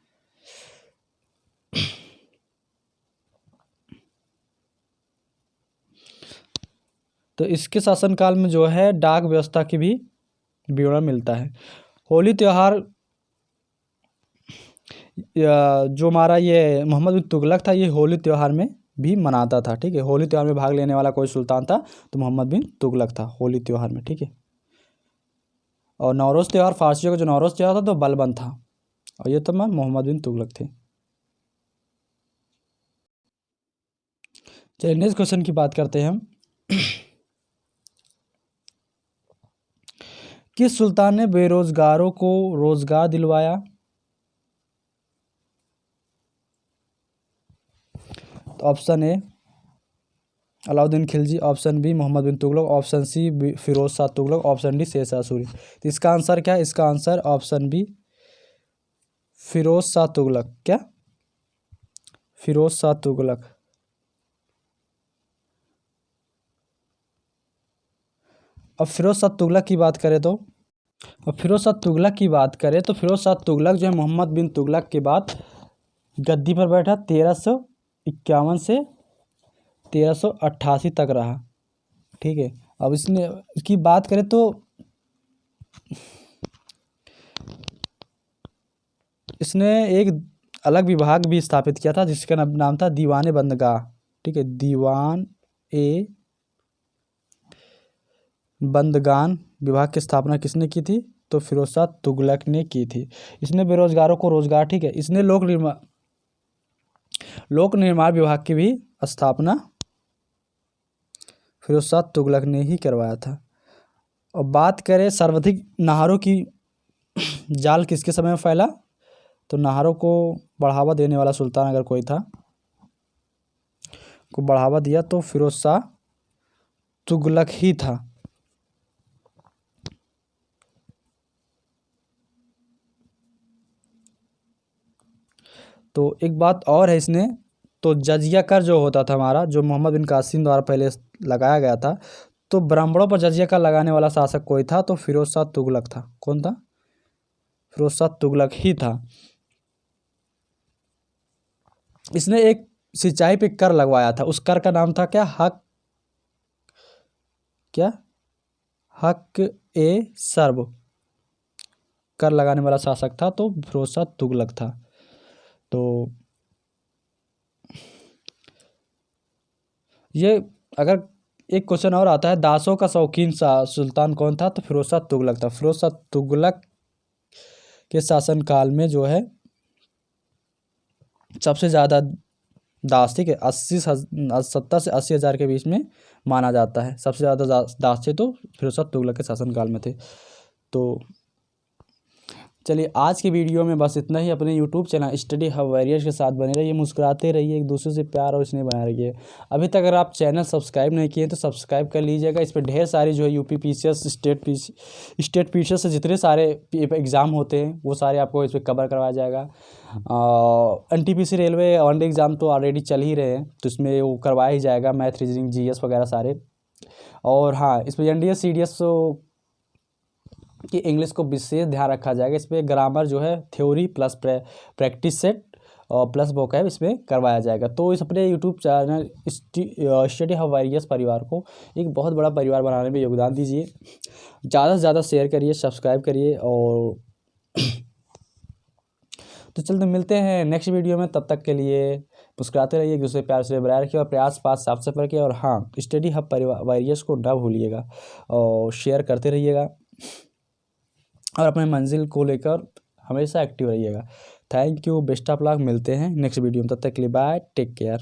तो इसके शासनकाल में जो है डाक व्यवस्था की भी विवरण मिलता है। होली त्यौहार जो हमारा ये मोहम्मद बिन तुगलक था, ये होली त्यौहार में भी मनाता था, ठीक है। होली त्यौहार में भाग लेने वाला कोई सुल्तान था तो मोहम्मद बिन तुगलक था होली त्यौहार में, ठीक है। और नौरोज़ त्यौहार, फारसियों का जो नौरोज़ त्यौहार था तो बलबन था, और ये तो मैं मोहम्मद बिन तुगलक थे। चलिए नेक्स्ट क्वेश्चन की बात करते हैं हम। किस सुल्तान ने बेरोजगारों को रोजगार दिलवाया? तो option A Alauddin Khilji, option B Mohammad bin Tughlaq, option C Firoz Shah Tughlaq, option D Sher Shah Suri. तो इसका आंसर क्या है? इसका answer option B Firoz Shah Tughlaq. क्या? फिरोज शाह तुगलक। अब फिरोज शाह तुगलक की बात करें तो फिरोज शाह तुगलक जो है मोहम्मद बिन तुगलक के बाद गद्दी पर बैठा 1351 से 1388 तक रहा, ठीक है। अब इसकी बात करें तो इसने एक अलग विभाग भी स्थापित किया था जिसका नाम था दीवान बंदगाह, ठीक है। दीवान ए बंदगान विभाग की स्थापना किसने की थी? तो फिरोज शाह तुगलक ने की थी। इसने बेरोजगारों को रोजगार, ठीक है। इसने लोक निर्माण विभाग की भी स्थापना फिरोज शाह तुगलक ने ही करवाया था। और बात करें सर्वाधिक नाहरों की जाल किसके समय में फैला? तो नाहरों को बढ़ावा देने वाला सुल्तान अगर कोई था को बढ़ावा दिया तो फिरोज शाह तुगलक ही था। तो एक बात और है इसने, तो जजिया कर जो होता था हमारा, जो मोहम्मद बिन कासिम द्वारा पहले लगाया गया था, तो ब्राह्मणों पर जजिया कर लगाने वाला शासक कोई था तो फिरोज शाह तुगलक था। कौन था? फिरोज शाह तुगलक ही था। इसने एक सिंचाई पे कर लगवाया था, उस कर का नाम था क्या? हक ए सर्व कर लगाने वाला शासक था तो फिरोज शाह तुगलक था। तो ये अगर एक क्वेश्चन और आता है, दासों का शौकीन सुल्तान कौन था? तो फिरोज शाह तुगलक था। फिरोज शाह तुगलक के शासनकाल में जो है सबसे ज़्यादा दास, ठीक है, 70 से 80 हज़ार के बीच में माना जाता है। सबसे ज़्यादा दास थे तो फिरोज शाह तुगलक के शासनकाल में थे। तो चलिए आज की वीडियो में बस इतना ही। अपने YouTube channel study hub warriors के साथ बने रहिए, मुस्कुराते रहिए, एक दूसरे से प्यार और स्नेह बनाए रखिए। अभी तक अगर आप चैनल सब्सक्राइब नहीं किए तो सब्सक्राइब कर लीजिएगा। इस पर ढेर सारी जो है यूपी पीसीएस, स्टेट पीसीएस से जितने सारे एग्ज़ाम होते हैं वो सारे आपको इस पर कवर करवाया जाएगा। एनटीपीसी रेलवे वन एग्ज़ाम तो ऑलरेडी चल ही रहे हैं, तो इसमें वो करवाया ही जाएगा, मैथ रीजनिंग जीएस वगैरह सारे। और हाँ, इसमें एनडीएस सीडीएस कि इंग्लिश को विशेष ध्यान रखा जाएगा। इस पर ग्रामर जो है थ्योरी प्लस प्रैक्टिस सेट और प्लस वोकैब इसमें करवाया जाएगा। तो इस अपने YouTube channel study hub warriors परिवार को एक बहुत बड़ा परिवार बनाने में योगदान दीजिए। ज़्यादा से ज़्यादा शेयर करिए, सब्सक्राइब करिए। और तो चलते मिलते हैं नेक्स्ट वीडियो में, तब तक के लिए मुस्कुराते रहिए, एक दूसरे प्यार से बनाए रखिए और प्रयास पास साफ सफाई रखिए। और हाँ, स्टडी हब परिवार वॉरियर्स को ना भूलिएगा और शेयर करते रहिएगा और अपने मंजिल को लेकर हमेशा एक्टिव रहिएगा। Thank you, best of luck. मिलते हैं नेक्स्ट वीडियो में, तब तक के लिए बाय, टेक केयर।